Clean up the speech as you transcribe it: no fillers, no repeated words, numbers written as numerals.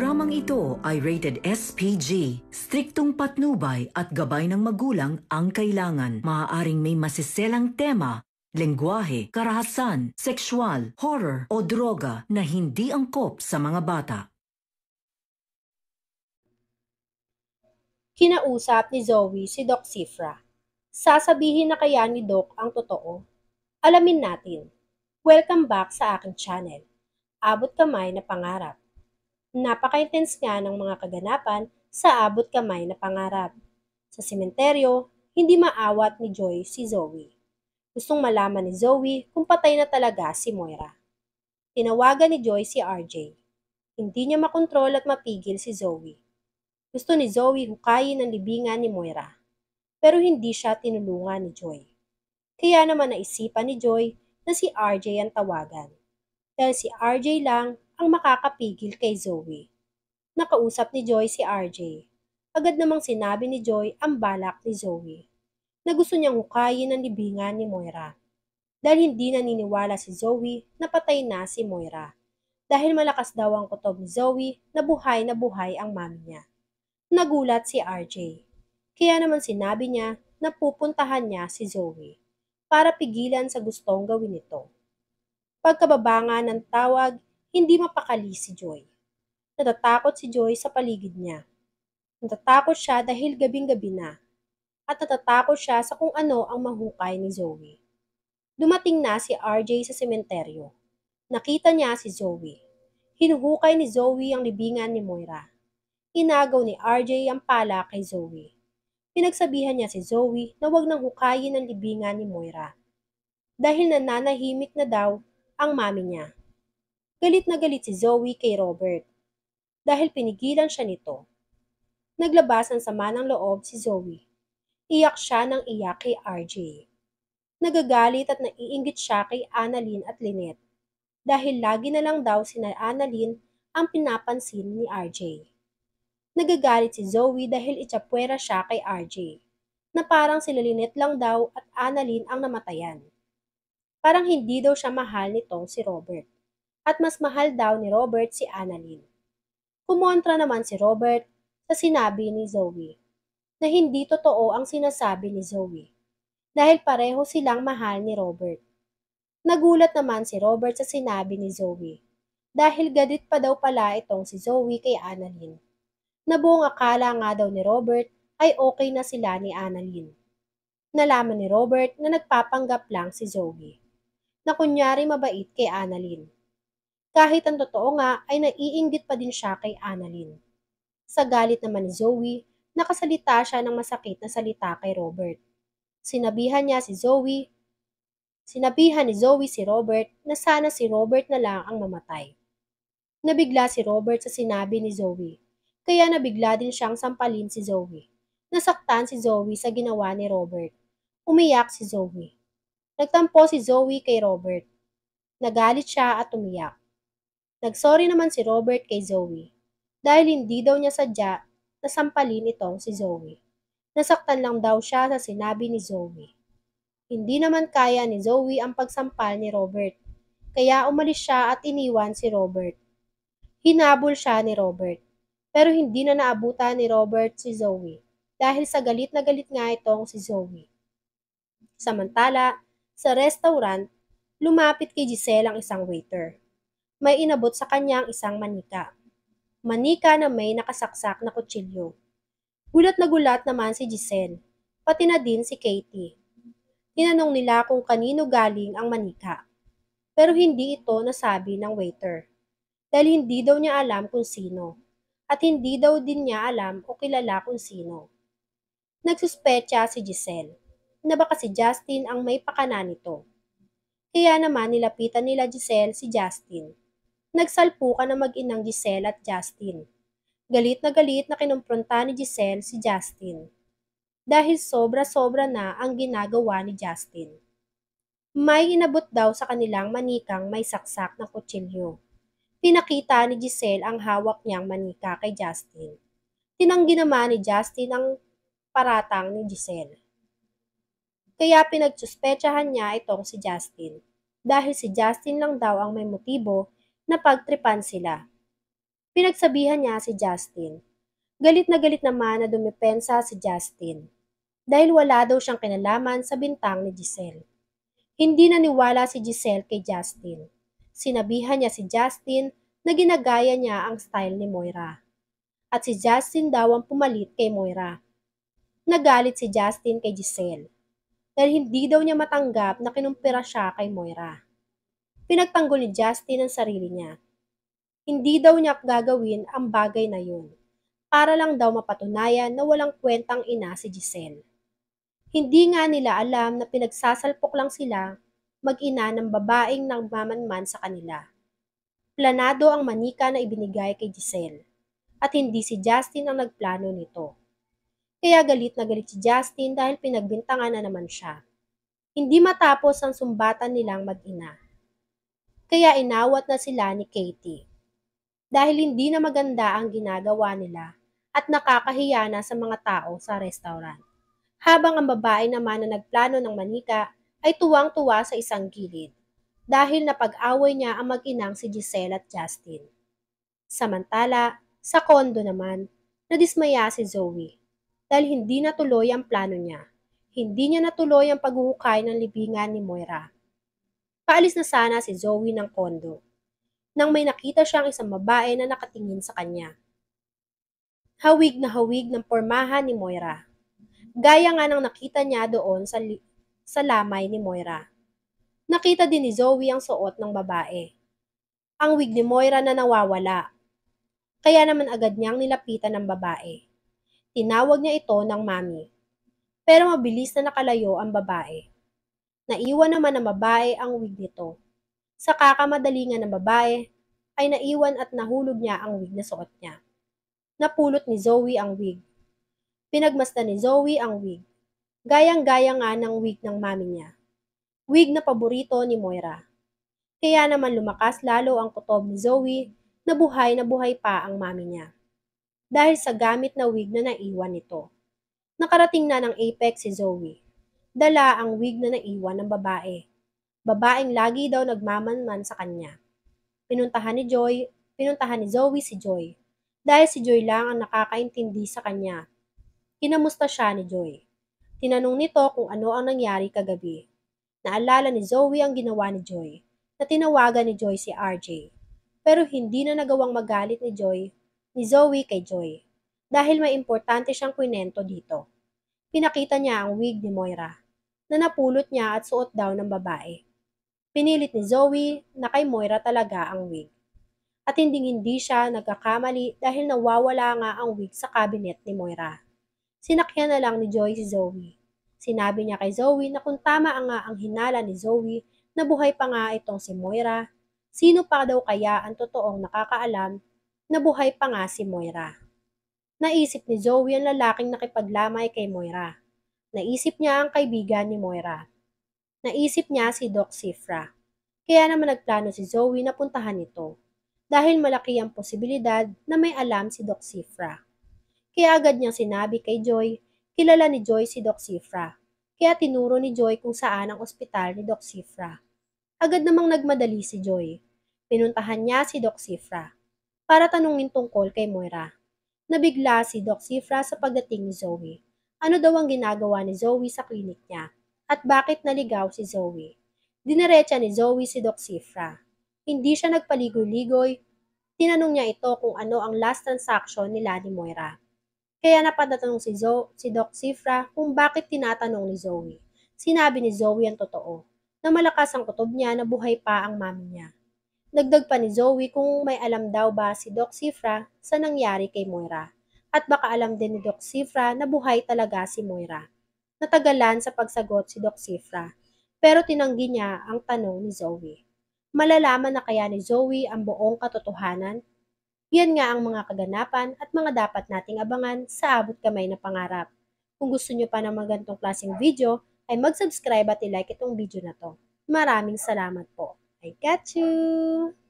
Programang ito ay rated SPG. Striktong patnubay at gabay ng magulang ang kailangan. Maaaring may masiselang tema, lengguwahe, karahasan, sexual, horror o droga na hindi angkop sa mga bata. Kinausap ni Zoe si Doc Cifra. Sasabihin na kaya ni Doc ang totoo? Alamin natin. Welcome back sa aking channel. Abot kamay na pangarap. Napaka-intense nga ng mga kaganapan sa abot kamay na pangarap. Sa sementeryo, hindi maawat ni Joy si Zoe. Gustong malaman ni Zoe kung patay na talaga si Moira. Tinawagan ni Joy si RJ. Hindi niya makontrol at mapigil si Zoe. Gusto ni Zoe hukayin ang libingan ni Moira. Pero hindi siya tinulungan ni Joy. Kaya naman naisipan ni Joy na si RJ ang tawagan. Dahil si RJ lang ang makakapigil kay Zoe. Nakausap ni Joy si RJ. Agad namang sinabi ni Joy ang balak ni Zoe na gusto niyang hukayin ang libingan ni Moira. Dahil hindi naniniwala si Zoe na patay na si Moira. Dahil malakas daw ang kutob ni Zoe na buhay ang mami niya. Nagulat si RJ. Kaya naman sinabi niya na pupuntahan niya si Zoe para pigilan sa gustong gawin ito. Pagkababa ng tawag, hindi mapakali si Joy. Natatakot si Joy sa paligid niya. Natatakot siya dahil gabing-gabi na. At natatakot siya sa kung ano ang mahukay ni Zoe. Dumating na si RJ sa sementeryo. Nakita niya si Zoe. Hinuhukay ni Zoe ang libingan ni Moira. Inagaw ni RJ ang pala kay Zoe. Pinagsabihan niya si Zoe na wag nang hukayin ang libingan ni Moira. Dahil nananahimik na daw ang mami niya. Galit na galit si Zoe kay Robert. Dahil pinigilan siya nito. Naglabas ng sama ng loob si Zoe. Iyak siya ng iyak kay RJ. Nagagalit at naiinggit siya kay Annalyn at Lynette. Dahil lagi na lang daw sina Annalyn ang pinapansin ni RJ. Nagagalit si Zoe dahil itsapwera siya kay RJ, na parang sila Lynette lang daw at Annalyn ang namatayan. Parang hindi daw siya mahal nitong si Robert, at mas mahal daw ni Robert si Annalyn. Kumontra naman si Robert sa sinabi ni Zoe, na hindi totoo ang sinasabi ni Zoe, dahil pareho silang mahal ni Robert. Nagulat naman si Robert sa sinabi ni Zoe, dahil galit pa daw pala itong si Zoe kay Annalyn. Na buong akala nga daw ni Robert ay okay na sila ni Annalyn. Nalaman ni Robert na nagpapanggap lang si Zoe, na kunyari mabait kay Annalyn. Kahit ang totoo nga ay naiinggit pa din siya kay Annalyn. Sa galit naman ni Zoe, nakasalita siya ng masakit na salita kay Robert. Sinabihan ni Zoe si Robert na sana si Robert na lang ang mamatay. Nabigla si Robert sa sinabi ni Zoe. Kaya nabigla din siyang sampalin si Zoe. Nasaktan si Zoe sa ginawa ni Robert. Umiyak si Zoe. Nagtampo si Zoe kay Robert. Nagalit siya at umiyak. Nagsorry naman si Robert kay Zoe. Dahil hindi daw niya sadya na sampalin itong si Zoe. Nasaktan lang daw siya sa sinabi ni Zoe. Hindi naman kaya ni Zoe ang pagsampal ni Robert. Kaya umalis siya at iniwan si Robert. Hinabol siya ni Robert. Pero hindi na naabutan ni Robert si Zoe dahil sa galit na galit nga itong si Zoe. Samantala, sa restaurant, lumapit kay Giselle ang isang waiter. May inabot sa kanya ang isang manika. Manika na may nakasaksak na kutsilyo. Gulat na gulat naman si Giselle, pati na din si Katie. Tinanong nila kung kanino galing ang manika. Pero hindi ito nasabi ng waiter. Dahil hindi daw niya alam kung sino. At hindi daw din niya alam o kilala kung sino. Nagsuspecha si Giselle na baka si Justin ang may pakana nito. Kaya naman nilapitan nila Giselle si Justin. Nagsalpukan na mag-inang Giselle at Justin. Galit na kinumpronta ni Giselle si Justin. Dahil sobra-sobra na ang ginagawa ni Justin. May inabot daw sa kanilang manikang may saksak na kutsilyo. Pinakita ni Giselle ang hawak niyang manika kay Justin. Tinanggi naman ni Justin ang paratang ni Giselle. Kaya pinagsuspetsahan niya itong si Justin. Dahil si Justin lang daw ang may motibo na pagtripan sila. Pinagsabihan niya si Justin. Galit naman na dumepensa si Justin dahil wala daw siyang kinalaman sa bintang ni Giselle. Hindi naniwala si Giselle kay Justin. Sinabihan niya si Justin na ginagaya niya ang style ni Moira. At si Justin daw ang pumalit kay Moira. Nagalit si Justin kay Giselle dahil hindi daw niya matanggap na kinumpira siya kay Moira. Pinagtanggol ni Justin ang sarili niya. Hindi daw niya gagawin ang bagay na yun para lang daw mapatunayan na walang kwentang ina si Giselle. Hindi nga nila alam na pinagsasalpok lang sila mag-ina ng babaeng nagmamanman sa kanila. Planado ang manika na ibinigay kay Giselle at hindi si Justin ang nagplano nito. Kaya galit na galit si Justin dahil pinagbintangan na naman siya. Hindi matapos ang sumbatan nilang mag-ina. Kaya inawat na sila ni Katie. Dahil hindi na maganda ang ginagawa nila at nakakahiya na sa mga tao sa restaurant. Habang ang babae naman na nagplano ng manika ay tuwang-tuwa sa isang gilid dahil napag-away niya ang mag-inang si Giselle at Justin. Samantala, sa kondo naman, nadismaya si Zoe dahil hindi natuloy ang plano niya. Hindi niya natuloy ang paghuhukay ng libingan ni Moira. Paalis na sana si Zoe ng kondo nang may nakita siyang isang babae na nakatingin sa kanya. Hawig na hawig ng pormahan ni Moira. Gaya nga ng nakita niya doon sa lamay ni Moira. Nakita din ni Zoe ang suot ng babae. Ang wig ni Moira na nawawala. Kaya naman agad niyang nilapitan ng babae. Tinawag niya ito ng mami. Pero mabilis na nakalayo ang babae. Naiwan naman ng babae ang wig nito. Sa kakamadalingan ng babae, ay naiwan at nahulog niya ang wig na suot niya. Napulot ni Zoe ang wig. Pinagmasdan ni Zoe ang wig. Gayang-gaya nga ng wig ng mami niya. Wig na paborito ni Moira. Kaya naman lumakas lalo ang kutob ni Zoe na buhay pa ang mami niya. Dahil sa gamit na wig na naiwan nito. Nakarating na ng Apex si Zoe. Dala ang wig na naiwan ng babae. Babaeng lagi daw nagmamanman sa kanya. Pinuntahan ni Zoe si Joy. Dahil si Joy lang ang nakakaintindi sa kanya. Kinamusta siya ni Joy. Tinanong nito kung ano ang nangyari kagabi. Naalala ni Zoe ang ginawa ni Joy, na tinawagan ni Joy si RJ. Pero hindi na nagawang magalit ni Zoe kay Joy. Dahil may importante siyang kwento dito. Pinakita niya ang wig ni Moira, na napulot niya at suot daw ng babae. Pinilit ni Zoe na kay Moira talaga ang wig. At hindi siya nagkakamali dahil nawawala nga ang wig sa cabinet ni Moira. Sinakyan na lang ni Joy si Zoe. Sinabi niya kay Zoe na kung tama nga ang hinala ni Zoe na buhay pa nga itong si Moira, sino pa daw kaya ang totoong nakakaalam na buhay pa nga si Moira? Naisip ni Zoe ang lalaking nakipaglamay kay Moira. Naisip niya ang kaibigan ni Moira. Naisip niya si Doc Cifra. Kaya naman nagplano si Zoe na puntahan ito dahil malaki ang posibilidad na may alam si Doc Cifra. Kaya agad niyang sinabi kay Joy, kilala ni Joy si Doc Cifra. Kaya tinuro ni Joy kung saan ang ospital ni Doc Cifra. Agad namang nagmadali si Joy. Pinuntahan niya si Doc Cifra para tanungin tungkol kay Moira. Nabigla si Doc Cifra sa pagdating ni Zoe. Ano daw ang ginagawa ni Zoe sa klinik niya? At bakit naligaw si Zoe? Dinerecha ni Zoe si Doc Cifra. Hindi siya nagpaligoy-ligoy. Tinanong niya ito kung ano ang last transaction nila ni Moira. Kaya napatatanong si Doc Cifra kung bakit tinatanong ni Zoe. Sinabi ni Zoe ang totoo, na malakas ang kutob niya na buhay pa ang mami niya. Dagdag pa ni Zoe kung may alam daw ba si Doc Cifra sa nangyari kay Moira. At baka alam din ni Doc Cifra na buhay talaga si Moira. Natagalan sa pagsagot si Doc Cifra, pero tinanggi niya ang tanong ni Zoe. Malalaman na kaya ni Zoe ang buong katotohanan? Yan nga ang mga kaganapan at mga dapat nating abangan sa abot kamay na pangarap. Kung gusto nyo pa ng mga ganitong klaseng video, ay mag-subscribe at i-like itong video na to. Maraming salamat po. I got you!